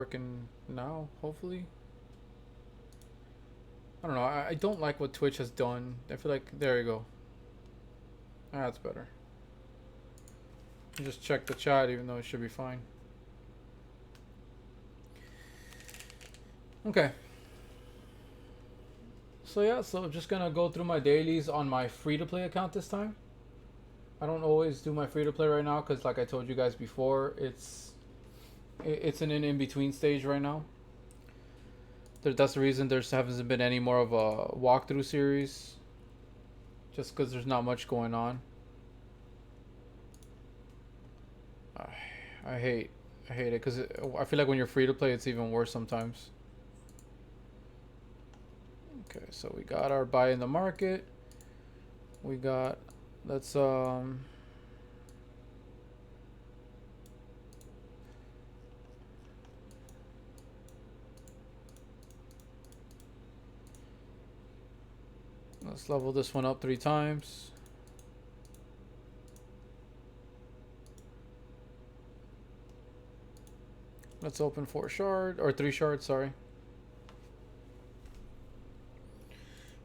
Working now, hopefully. I don't know. I don't like what Twitch has done. I feel like there you go. That's better. Just check the chat, even though it should be fine. Okay. So yeah, so I'm just gonna go through my dailies on my free-to-play account this time. I don't always do my free-to-play right now because, like I told you guys before, it's in an in-between stage right now. That's the reason there hasn't been any more of a walkthrough series, just because there's not much going on. I hate I hate it because I feel like when you're free to play, it's even worse sometimes. Okay, so we got our buy in the market. We got let's let's level this one up 3 times. Let's open 3 shards, sorry.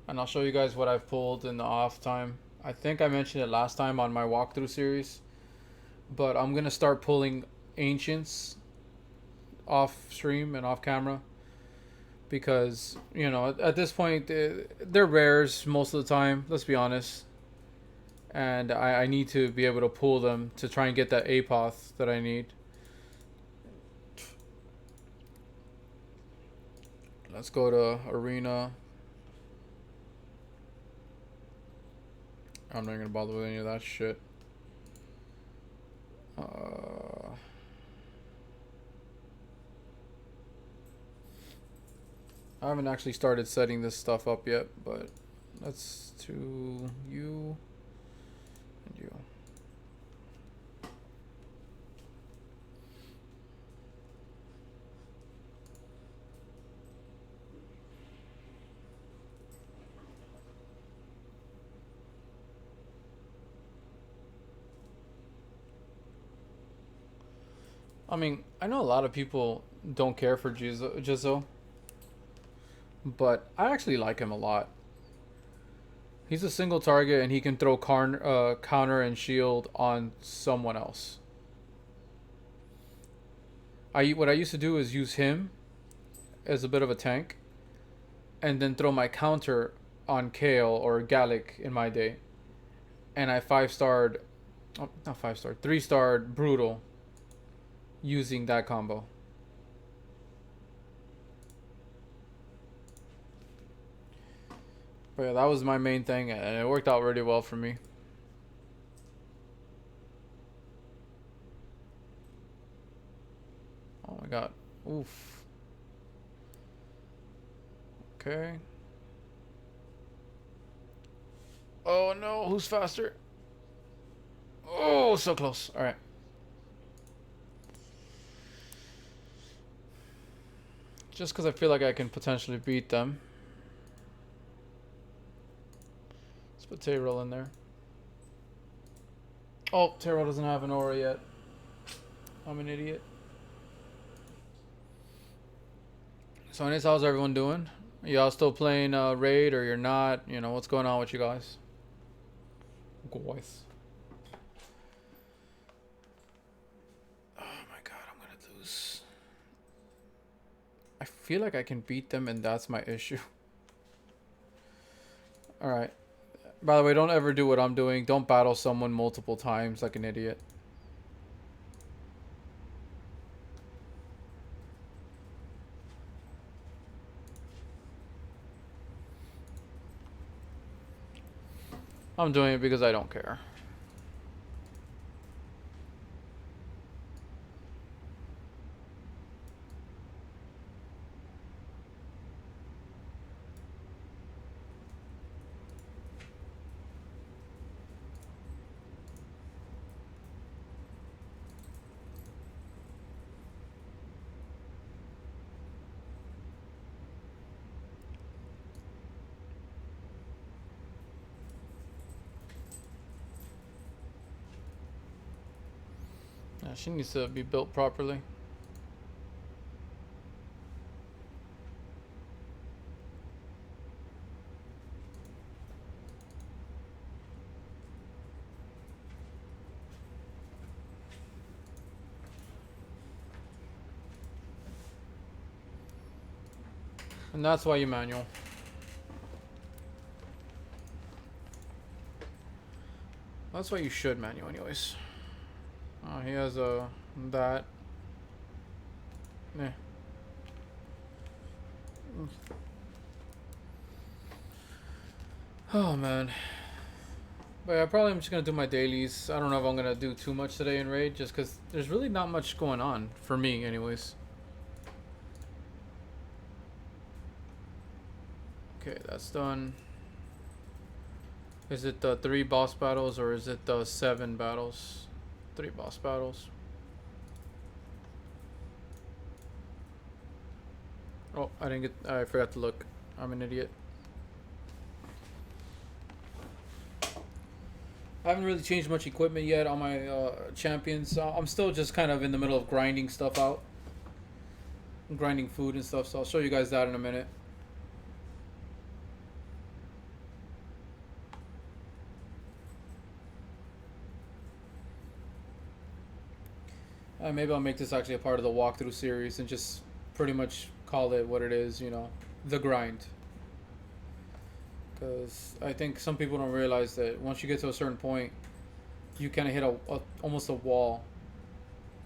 And I'll show you guys what I've pulled in the off time. I think I mentioned it last time on my walkthrough series, but I'm gonna start pulling ancients off stream and off camera because you know at this point they're rares most of the time. Let's be honest, and I need to be able to pull them to try and get that apoth that I need. Let's go to arena. I'm not gonna bother with any of that shit. I haven't actually started setting this stuff up yet, but let's do you and you. I mean, I know a lot of people don't care for Jizzo, but I actually like him a lot. He's a single target and he can throw counter and shield on someone else. What I used to do is use him as a bit of a tank, and then throw my counter on Kale or Gallic in my day, and I 5-starred, oh, not 5-starred, 3-starred Brutal using that combo. But yeah, that was my main thing, and it worked out really well for me. Oh my god. Oof. Okay. Oh no, who's faster? Oh, so close. Alright. Just because I feel like I can potentially beat them. Let's put Tyrell in there. Oh, Tyrell doesn't have an aura yet. I'm an idiot. So anyways, how's everyone doing? Y'all still playing Raid or you're not? You know, what's going on with you guys? Guys. Oh my god, I'm gonna lose. I feel like I can beat them and that's my issue. Alright. By the way, don't ever do what I'm doing. Don't battle someone multiple times like an idiot. I'm doing it because I don't care. Yeah, she needs to be built properly. And that's why you manual. That's why you should manual anyways. Oh, he has a that. Eh. Oh man. But yeah, probably I'm just gonna do my dailies. I don't know if I'm gonna do too much today in raid, just because there's really not much going on for me, anyways. Okay, that's done. Is it the 3 boss battles or is it the 7 battles? 3 boss battles. Oh, I forgot to look. I'm an idiot. I haven't really changed much equipment yet on my champions. I'm still just kind of in the middle of grinding stuff out. Grinding food and stuff, so I'll show you guys that in a minute. Maybe I'll make this actually a part of the walkthrough series and just pretty much call it what it is, you know, the grind. Because I think some people don't realize that once you get to a certain point, you kind of hit almost a wall,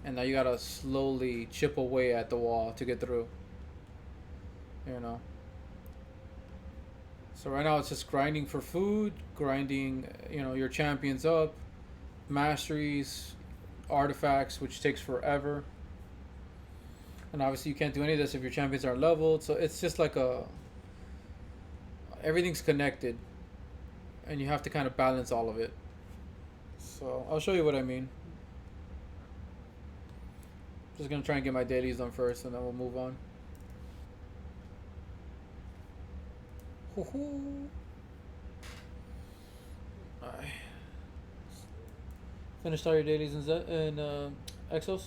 and now you gotta slowly chip away at the wall to get through. You know. So right now it's just grinding for food, grinding, you know, your champions up, masteries, artifacts, which takes forever. And obviously you can't do any of this if your champions aren't leveled. So it's just like everything's connected, and you have to kind of balance all of it. So I'll show you what I mean. Just gonna try and get my dailies done first, and then we'll move on. Alright. Finished all your dailies in Exos?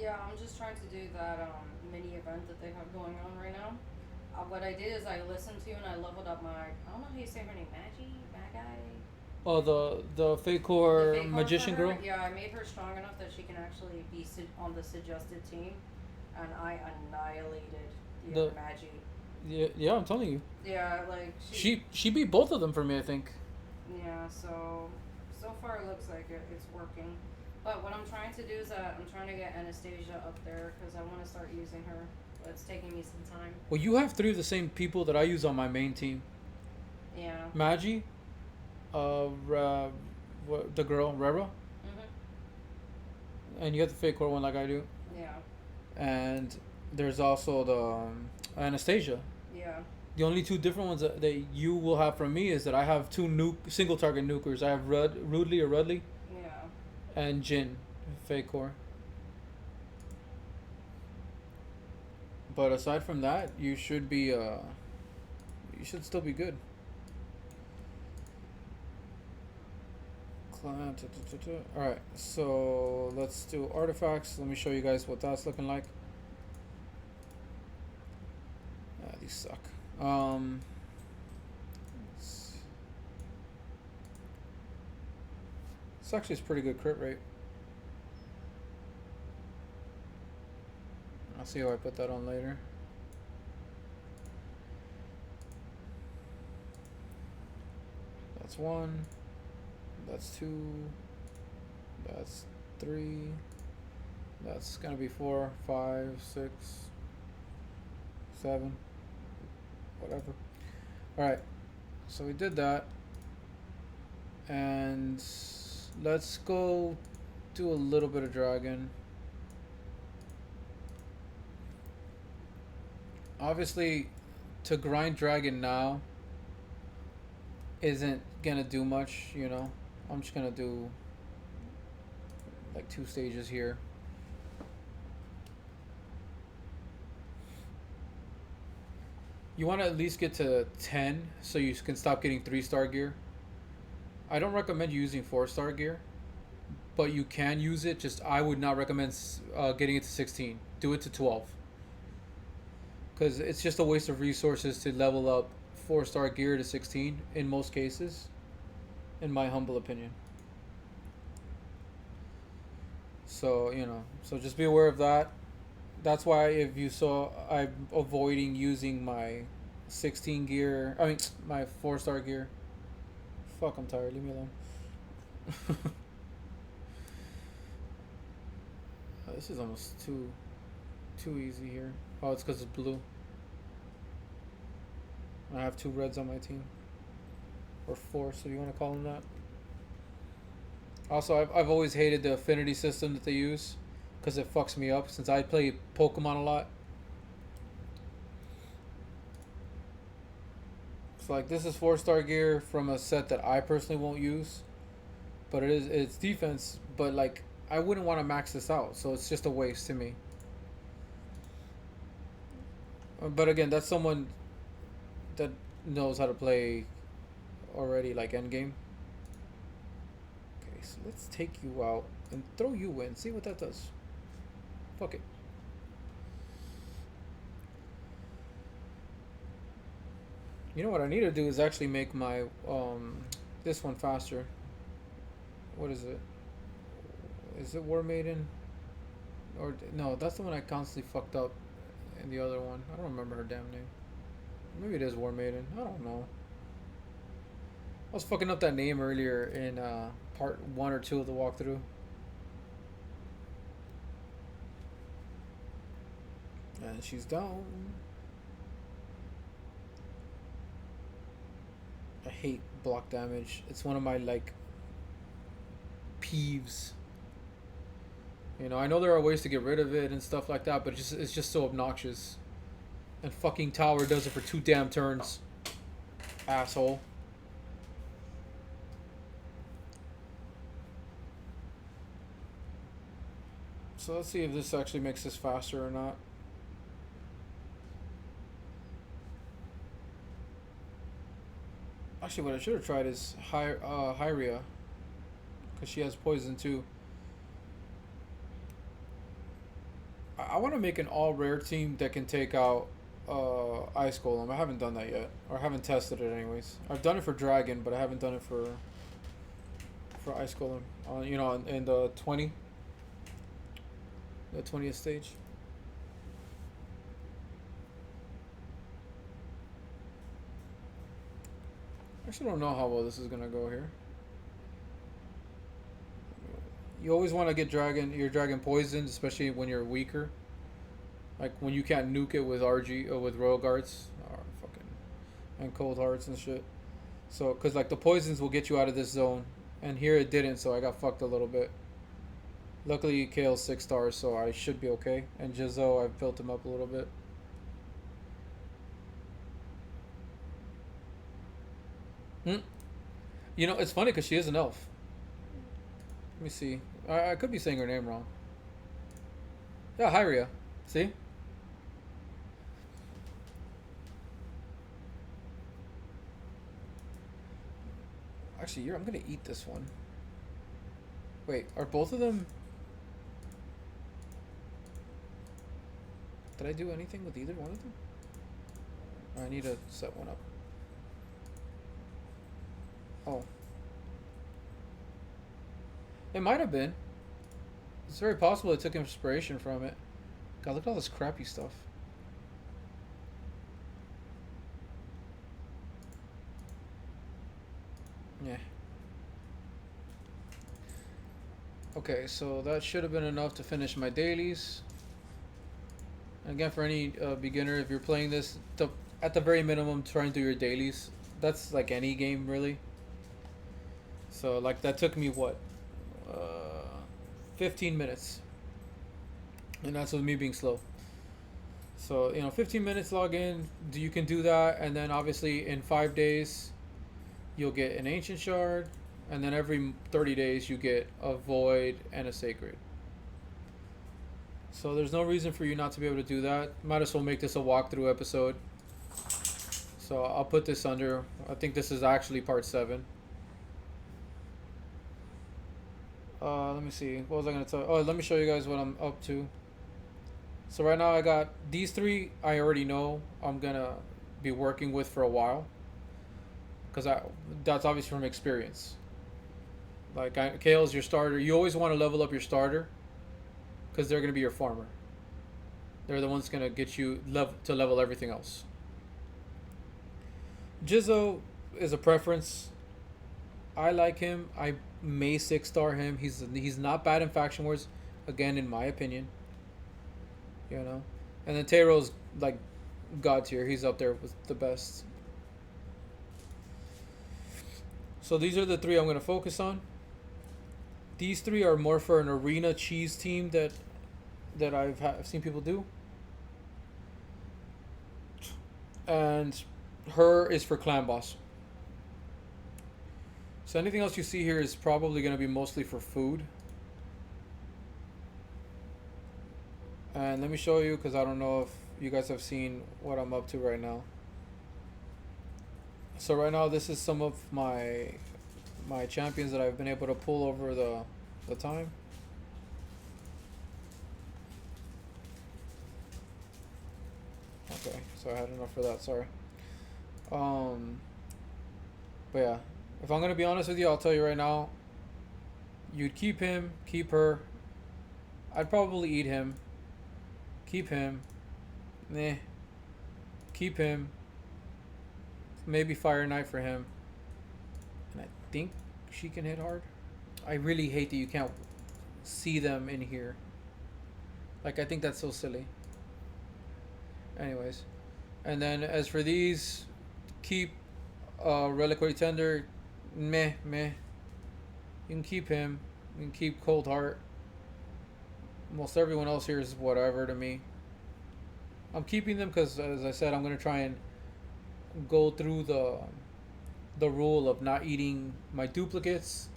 Yeah, I'm just trying to do that mini event that they have going on right now. What I did is I listened to you and I leveled up my, I don't know how you say her name, Magi? Oh, the fake core The fake magician for her. girl? Yeah, I made her strong enough that she can actually be on the suggested team, and I annihilated the other Magi. Yeah, I'm telling you. Yeah, like she beat both of them for me, I think. Yeah, so far it looks like it's working. But what I'm trying to do is I'm trying to get Anastasia up there because I want to start using her. But it's taking me some time. Well, you have 3 of the same people that I use on my main team. Yeah. Magi, the girl Rera, and you have the fake core one like I do. Yeah. And there's also the Anastasia. Yeah. The only 2 different ones that you will have from me is that I have 2 single target nukers. I have Rudley or Rudley. Yeah. And Jin, fake core. But aside from that, you should be you should still be good. Alright, so let's do artifacts. Let me show you guys what that's looking like. These suck. This actually is pretty good crit rate. I'll see how I put that on later. That's 1. That's 2. That's 3. That's gonna be 4, 5, 6, 7. Whatever. Alright. So we did that. And let's go do a little bit of dragon. Obviously, to grind dragon now isn't gonna do much, you know. I'm just gonna do like 2 stages here. You want to at least get to 10 so you can stop getting 3-star gear. I don't recommend using 4-star gear, but you can use it. Just I would not recommend getting it to 16. Do it to 12. Because it's just a waste of resources to level up 4-star gear to 16 in most cases, in my humble opinion. So, you know, so just be aware of that. That's why if you saw, I'm avoiding using my 16 gear. I mean, my 4-star gear. Fuck, I'm tired. Leave me alone. This is almost too easy here. Oh, it's because it's blue. I have 2 reds on my team, or 4, so you want to call them that. Also, I've always hated the affinity system that they use because it fucks me up since I play Pokemon a lot. So like this is 4-star gear from a set that I personally won't use, but it's defense. But like I wouldn't want to max this out, so it's just a waste to me. But again, that's someone that knows how to play already, like endgame. Okay, so let's take you out and throw you in. See what that does. Fuck it. You know what I need to do is actually make my this one faster. What is it? Is it War Maiden? Or no, that's the one I constantly fucked up in the other one. I don't remember her damn name. Maybe it is War Maiden. I don't know. I was fucking up that name earlier in part 1 or 2 of the walkthrough. And she's down. I hate block damage. It's one of my like peeves. You know, I know there are ways to get rid of it and stuff like that, but it's just so obnoxious. And fucking tower does it for 2 damn turns. Asshole. So let's see if this actually makes this faster or not. Actually, what I should have tried is Hyria, because she has poison too. I want to make an all rare team that can take out Ice Golem. I haven't done that yet, or I haven't tested it anyways. I've done it for Dragon, but I haven't done it for Ice Golem. You know, in the 20th stage. I actually don't know how well this is gonna go here. You always want to get your dragon poisoned, especially when you're weaker. Like when you can't nuke it with RG or with Royal Guards, or fucking, and Cold Hearts and shit. So, cause like the poisons will get you out of this zone, and here it didn't, so I got fucked a little bit. Luckily, Kale's 6 stars, so I should be okay. And Jizzo, I've built him up a little bit. Hmm. You know, it's funny because she is an elf. Let me see. I could be saying her name wrong. Yeah, Hyria. See? Actually, I'm gonna eat this one. Wait, are both of them... Did I do anything with either one of them? I need to set one up. Oh. It might have been. It's very possible it took inspiration from it. God, look at all this crappy stuff. Yeah. Okay, so that should have been enough to finish my dailies. And again, for any beginner, if you're playing this, at the very minimum, try and do your dailies. That's like any game, really. So, like, that took me, what? 15 minutes. And that's with me being slow. So, you know, 15 minutes log in, you can do that. And then, obviously, in 5 days, you'll get an Ancient Shard. And then every 30 days, you get a Void and a Sacred. So there's no reason for you not to be able to do that. Might as well make this a walkthrough episode. So I'll put this under, I think this is actually part 7. Let me see, what was I going to tell? Oh, let me show you guys what I'm up to. So right now I got these 3 I already know I'm going to be working with for a while. Because that's obviously from experience. Like, Kale's your starter. You always want to level up your starter, because they're going to be your farmer. They're the ones gonna get you to level everything else. Jizzo is a preference. I like him. I may 6-star him. He's not bad in faction wars, again in my opinion. You know, and then Teiro's like god tier. He's up there with the best. So these are the three I'm gonna focus on. These three are more for an arena cheese team that I've seen people do. And her is for clan boss. So anything else you see here is probably going to be mostly for food. And let me show you, because I don't know if you guys have seen what I'm up to right now. So right now this is some of my champions that I've been able to pull over the time. Okay, so I had enough for that, sorry. But yeah, if I'm gonna be honest with you, I'll tell you right now, you'd keep him, keep her. I'd probably eat him. Keep him. Nah. Keep him. Maybe Fire Knight for him. And I think she can hit hard. I really hate that you can't see them in here. Like, I think that's so silly. Anyways. And then as for these, keep Reliquary Tender. Meh. You can keep him. You can keep Cold Heart. Most everyone else here is whatever to me. I'm keeping them because, as I said, I'm going to try and go through the rule of not eating my duplicates.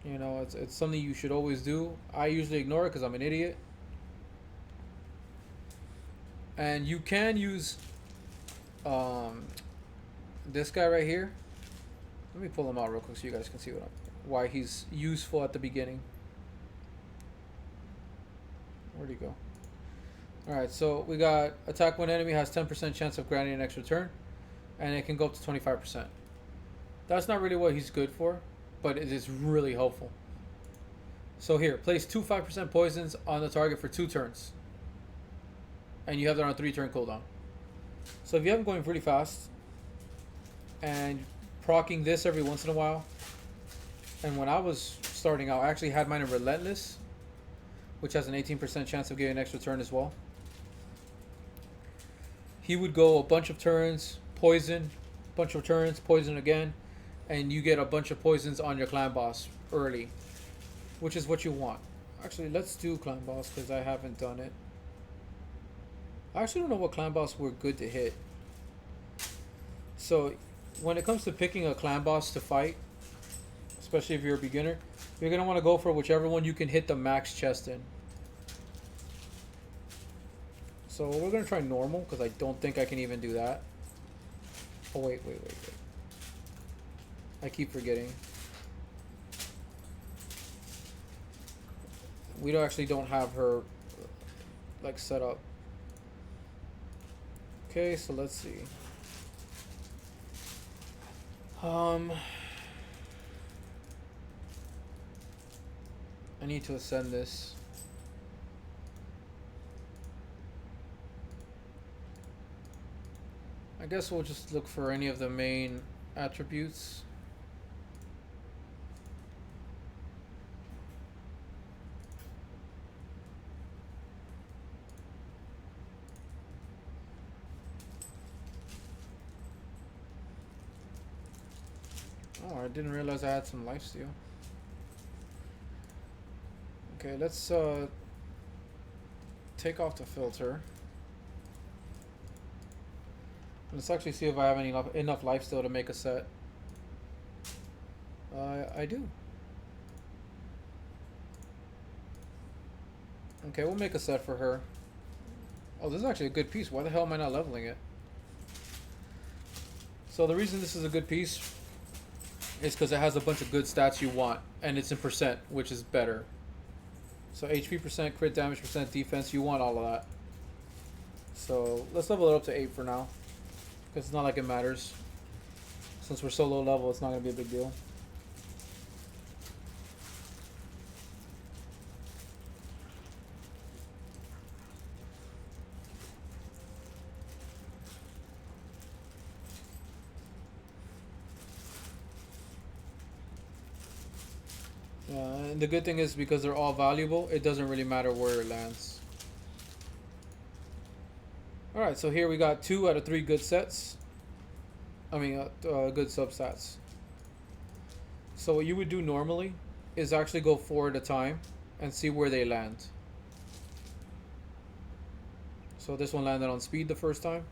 You know, it's something you should always do. I usually ignore it because I'm an idiot. And you can use this guy right here. Let me pull him out real quick so you guys can see why he's useful at the beginning. Where'd he go? Alright, so we got attack when enemy has 10% chance of granting an extra turn, and it can go up to 25%. That's not really what he's good for, but it is really helpful. So here, place 2 5% poisons on the target for 2 turns. And you have that on a 3-turn cooldown. So if you have him going really fast, and proccing this every once in a while, and when I was starting out, I actually had mine in Relentless, which has an 18% chance of getting an extra turn as well. He would go a bunch of turns, poison, bunch of turns, poison again, and you get a bunch of poisons on your clan boss early, which is what you want. Actually, let's do clan boss because I haven't done it. I actually don't know what clan boss were good to hit. So when it comes to picking a clan boss to fight, especially if you're a beginner, you're going to want to go for whichever one you can hit the max chest in. So we're going to try normal because I don't think I can even do that. Oh, wait. I keep forgetting. We actually don't have her like set up. Okay, so let's see. I need to ascend this. I guess we'll just look for any of the main attributes. Oh, I didn't realize I had some lifesteal. Okay, let's take off the filter. Let's actually see if I have enough lifesteal to make a set. I do. Okay, we'll make a set for her. Oh, this is actually a good piece. Why the hell am I not leveling it? So the reason this is a good piece is because it has a bunch of good stats you want, and it's in percent, which is better. So HP percent, crit damage percent, defense, you want all of that. So let's level it up to 8 for now, because it's not like it matters. Since we're so low level, it's not going to be a big deal. And the good thing is because they're all valuable, it doesn't really matter where it lands. Alright, so here we got 2 out of 3 good sets. I mean, good substats. So what you would do normally is actually go 4 at a time and see where they land. So this one landed on speed the first time.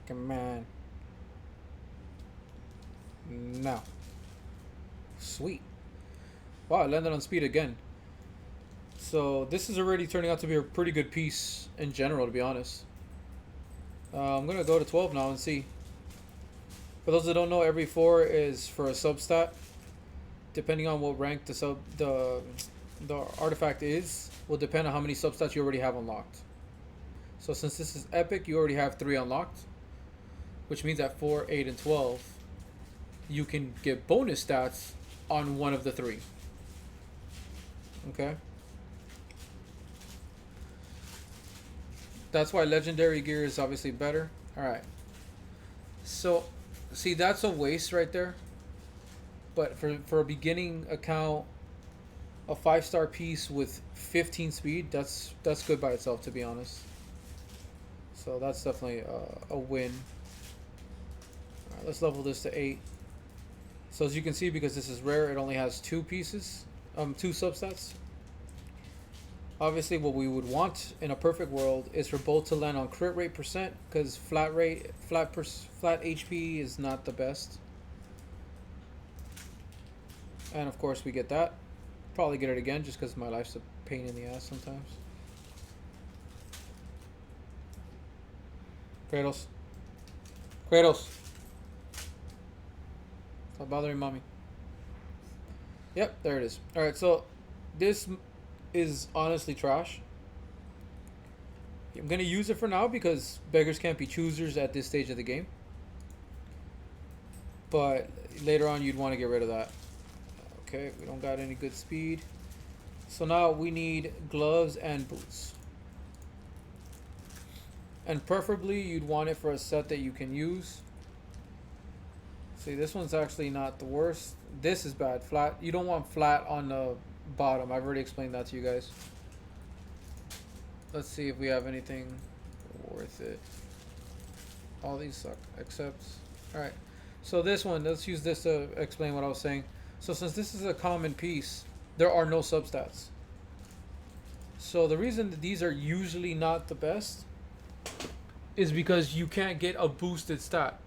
Come on. Now. Sweet. Wow, it landed on speed again. So this is already turning out to be a pretty good piece in general, to be honest. I'm going to go to 12 now and see. For those that don't know, every 4 is for a substat. Depending on what rank the artifact is, will depend on how many substats you already have unlocked. So since this is epic, you already have 3 unlocked, which means at 4, 8, and 12, you can get bonus stats on one of the 3. Okay? That's why legendary gear is obviously better. Alright. So, see, that's a waste right there. But for a beginning account, a 5-star piece with 15 speed, that's good by itself, to be honest. So that's definitely a win. Alright, let's level this to 8. So as you can see, because this is rare, it only has 2 pieces, 2 substats. Obviously, what we would want in a perfect world is for both to land on crit rate percent, because flat HP is not the best. And of course, we get that. Probably get it again, just because my life's a pain in the ass sometimes. Kratos. Kratos. Stop bothering mommy. Yep, there it is. Alright, so this is honestly trash. I'm gonna use it for now because beggars can't be choosers at this stage of the game. But later on, you'd want to get rid of that. Okay, we don't got any good speed. So now we need gloves and boots. And preferably, you'd want it for a set that you can use. See, this one's actually not the worst. This is bad. Flat. You don't want flat on the bottom. I've already explained that to you guys. Let's see if we have anything worth it. All these suck, except... Alright. So this one, let's use this to explain what I was saying. So since this is a common piece, there are no substats. So the reason that these are usually not the best is because you can't get a boosted stat.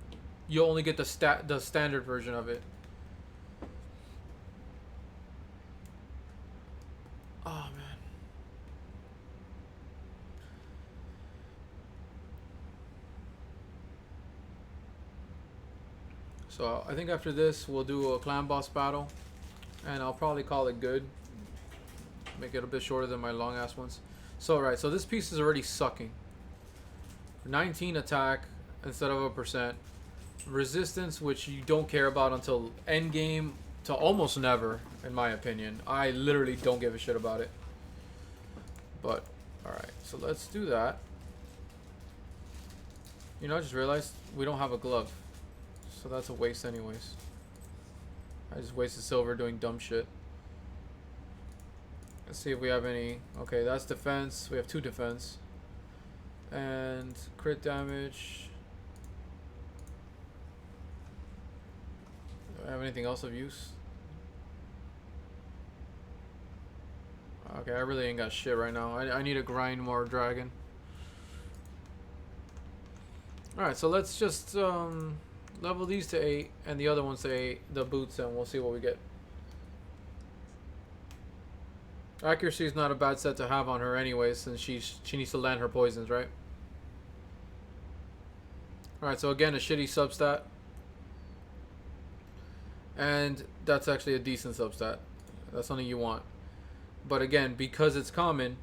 You only get the standard version of it. Oh man. So I think after this we'll do a clan boss battle, and I'll probably call it good. Make it a bit shorter than my long ass ones. So right, so this piece is already sucking. 19 attack instead of a percent. Resistance, which you don't care about until end game, to almost never, in my opinion. I literally don't give a shit about it. But alright, so let's do that. You know, I just realized we don't have a glove. So that's a waste anyways. I just wasted silver doing dumb shit. Let's see if we have any. Okay, that's defense. We have 2 defense. And crit damage. Do I have anything else of use? Okay, I really ain't got shit right now. I need to grind more dragon. Alright, so let's just level these to 8 and the other ones to 8, the boots, and we'll see what we get. Accuracy is not a bad set to have on her anyway, since she needs to land her poisons, right? Alright, so again, a shitty substat. And that's actually a decent substat. That's something you want. But again, because it's common,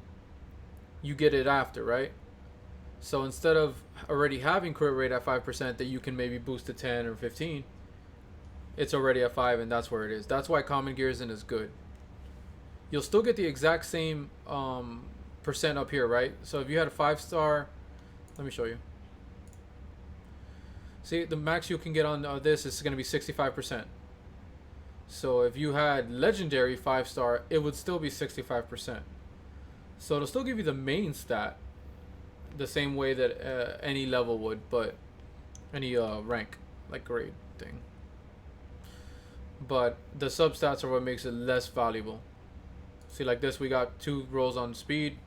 you get it after, right? So instead of already having crit rate at 5% that you can maybe boost to 10 or 15, it's already at 5, and that's where it is. That's why common gear isn't as good. You'll still get the exact same percent up here, right? So if you had a 5-star, let me show you. See, the max you can get on this is going to be 65%. So if you had legendary 5-star, it would still be 65%. So it'll still give you the main stat the same way that any level would, but any rank, like grade thing. But the substats are what makes it less valuable. See, like this, we got 2 rolls on speed.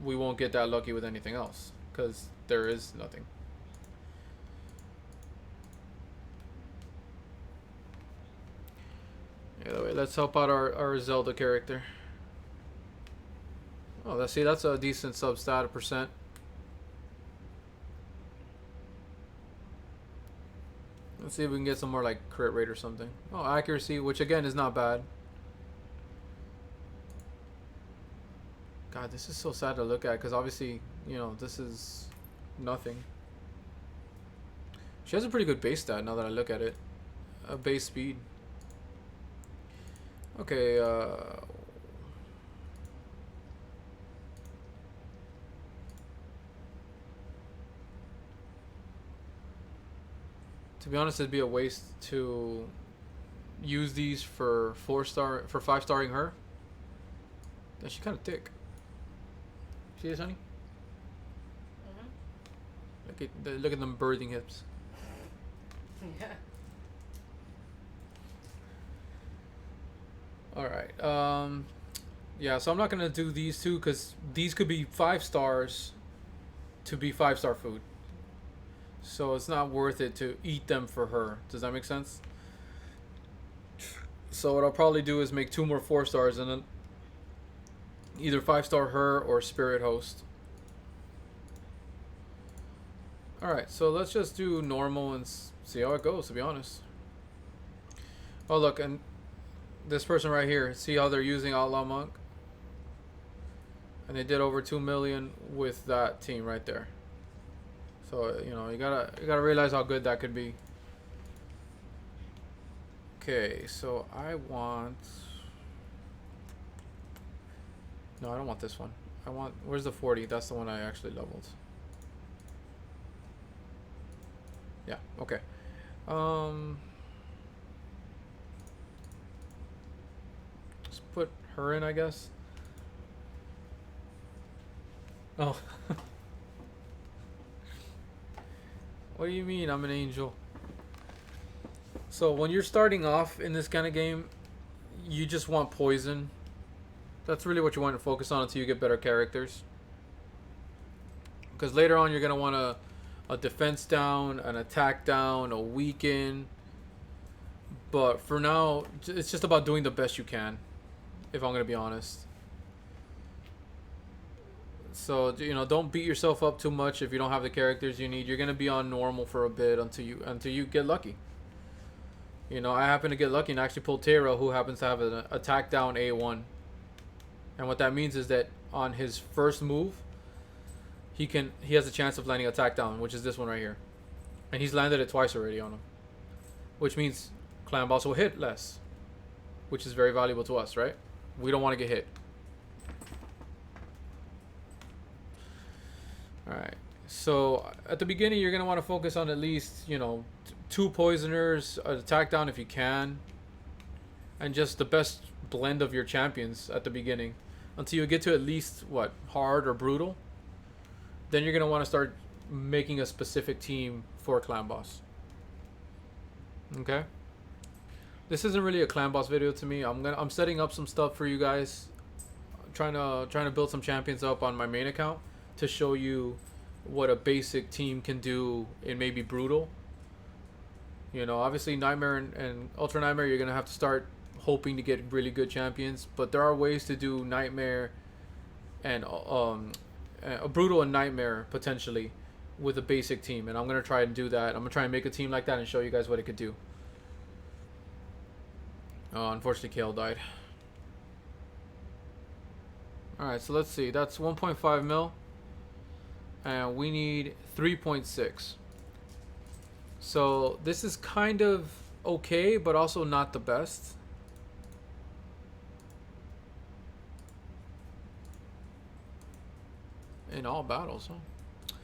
We won't get that lucky with anything else because there is nothing. Anyway, let's help out our Zelda character. Oh, let's see, that's a decent substat percent. Let's see if we can get some more like crit rate or something. Oh, accuracy, which again is not bad. God, this is so sad to look at because obviously, you know, this is nothing. She has a pretty good base stat now that I look at it. Base speed. Okay, to be honest, it'd be a waste to use these for 5-starring her. Then she's kind of thick. See this, honey? Look at them birthing hips. Yeah. All right. Yeah. So I'm not gonna do these two because these could be 5 stars to be 5-star food. So it's not worth it to eat them for her. Does that make sense? So what I'll probably do is make 2 more 4 stars and then either 5-star her or spirit host. Alright, so let's just do normal and see how it goes, to be honest. Oh look, and this person right here, see how they're using Outlaw Monk? And they did over 2 million with that team right there. So, you know, you gotta realize how good that could be. Okay, so I want... No, I don't want this one. I want... Where's the 40? That's the one I actually leveled. Yeah, okay. Let's put her in, I guess. Oh. What do you mean I'm an angel? So when you're starting off in this kind of game, you just want poison. That's really what you want to focus on until you get better characters. Because later on you're going to want a defense down, an attack down, a weaken. But for now, it's just about doing the best you can, if I'm going to be honest. So, you know, don't beat yourself up too much if you don't have the characters you need. You're going to be on normal for a bit until you get lucky. You know, I happen to get lucky and actually pull Tera, who happens to have an attack down A1. And what that means is that on his first move, he has a chance of landing attack down, which is this one right here. And he's landed it twice already on him. Which means clan boss will hit less. Which is very valuable to us, right? We don't want to get hit. Alright. So at the beginning you're going to want to focus on at least, you know, 2 poisoners, attack down if you can. And just the best blend of your champions at the beginning. Until you get to at least, what, hard or brutal. Then you're going to want to start making a specific team for clan boss. Okay? This isn't really a clan boss video to me. I'm setting up some stuff for you guys. I'm trying to build some champions up on my main account to show you what a basic team can do in maybe brutal. You know, obviously Nightmare and Ultra Nightmare, you're going to have to start hoping to get really good champions, but there are ways to do Nightmare and a brutal and Nightmare potentially with a basic team, and I'm going to try and do that. I'm going to try and make a team like that and show you guys what it could do. Unfortunately Kale died. Alright, so let's see. That's 1.5 mil. And we need 3.6. So this is kind of okay, but also not the best. In all battles, huh?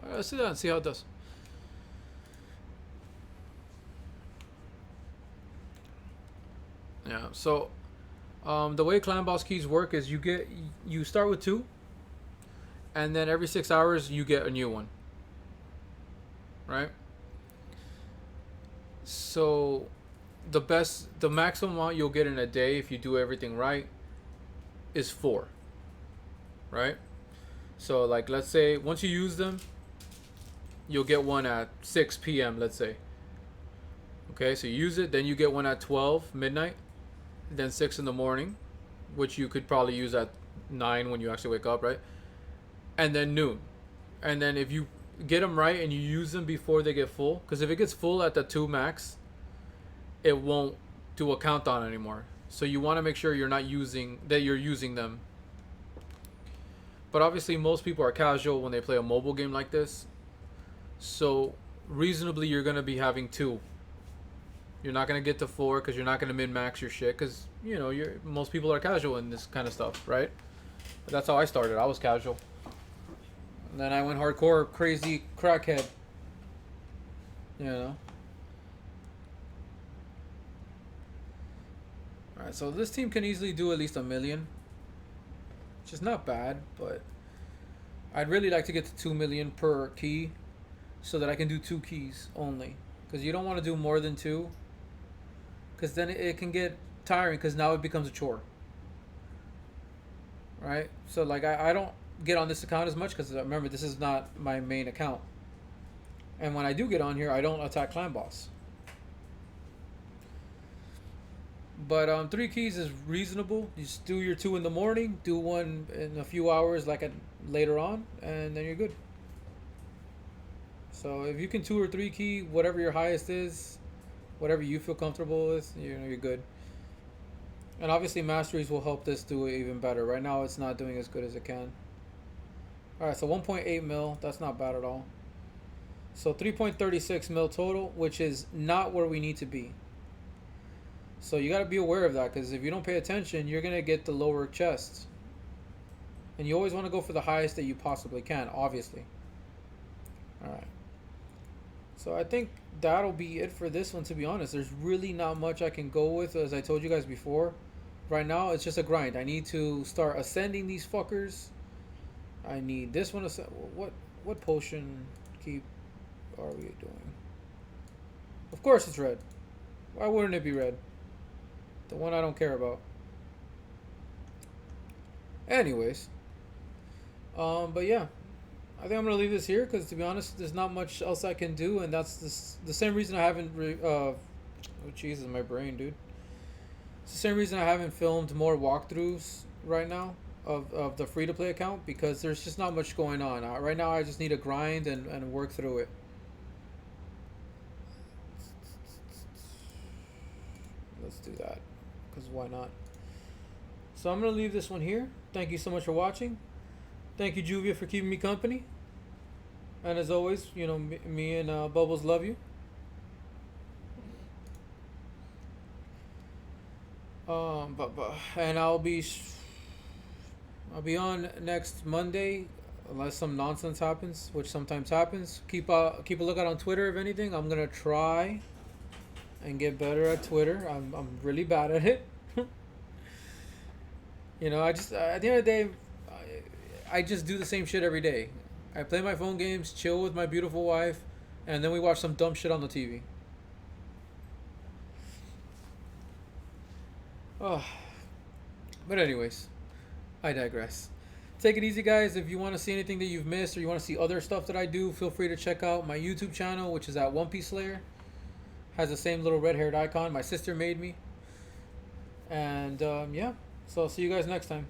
Let's see that and see how it does. Yeah. So, the way clan boss keys work is you start with two, and then every 6 hours you get a new one. Right. So, the maximum amount you'll get in a day if you do everything right is four. Right. So, like, let's say once you use them, you'll get one at 6 p.m. Let's say. Okay, so you use it, then you get one at 12 midnight, then 6 in the morning, which you could probably use at 9 when you actually wake up, right? And then noon. And then if you get them right and you use them before they get full, because if it gets full at the 2 max, it won't do a countdown anymore. So you want to make sure you're using them. But obviously most people are casual when they play a mobile game like this. So reasonably you're going to be having 2. You're not going to get to 4 because you're not going to min-max your shit because, most people are casual in this kind of stuff, right? But that's how I started. I was casual. And then I went hardcore, crazy crackhead. Alright, so this team can easily do at least 1 million. Which is not bad, but I'd really like to get to 2 million per key so that I can do 2 keys only. Because you don't want to do more than 2. Because then it can get tiring because now it becomes a chore. Right? So, like, I don't get on this account as much because, remember, this is not my main account. And when I do get on here, I don't attack Clan Boss. But 3 keys is reasonable. You just do your 2 in the morning, do 1 in a few hours like later on, and then you're good. So if you can 2 or 3 key, whatever your highest is, whatever you feel comfortable with, you're good. And obviously masteries will help this do it even better. Right now it's not doing as good as it can. Alright, so 1.8 mil, that's not bad at all. So 3.36 mil total, which is not where we need to be. So you got to be aware of that, because if you don't pay attention, you're going to get the lower chests. And you always want to go for the highest that you possibly can, obviously. Alright. So I think that'll be it for this one, to be honest. There's really not much I can go with, as I told you guys before. Right now, it's just a grind. I need to start ascending these fuckers. I need this one. What potion keep are we doing? Of course it's red. Why wouldn't it be red? The one I don't care about. Anyways. But yeah. I think I'm going to leave this here because, to be honest, there's not much else I can do. And that's the same reason I haven't... oh, Jesus, my brain, dude. It's the same reason I haven't filmed more walkthroughs right now of the free-to-play account, because there's just not much going on. Right now, I just need to grind and work through it. Let's do that, because why not? So I'm going to leave this one here. Thank you so much for watching. Thank you, Juvia, for keeping me company. And as always, me and Bubbles love you. And I'll be on next Monday, unless some nonsense happens, which sometimes happens. Keep a lookout on Twitter. If anything, I'm gonna try and get better at Twitter. I'm really bad at it. I just at the end of the day, I just do the same shit every day. I play my phone games, chill with my beautiful wife, and then we watch some dumb shit on the TV. Oh. But anyways, I digress. Take it easy, guys. If you want to see anything that you've missed, or you want to see other stuff that I do, feel free to check out my YouTube channel, which is at One Piece Slayer. Has the same little red-haired icon my sister made me. And yeah, so I'll see you guys next time.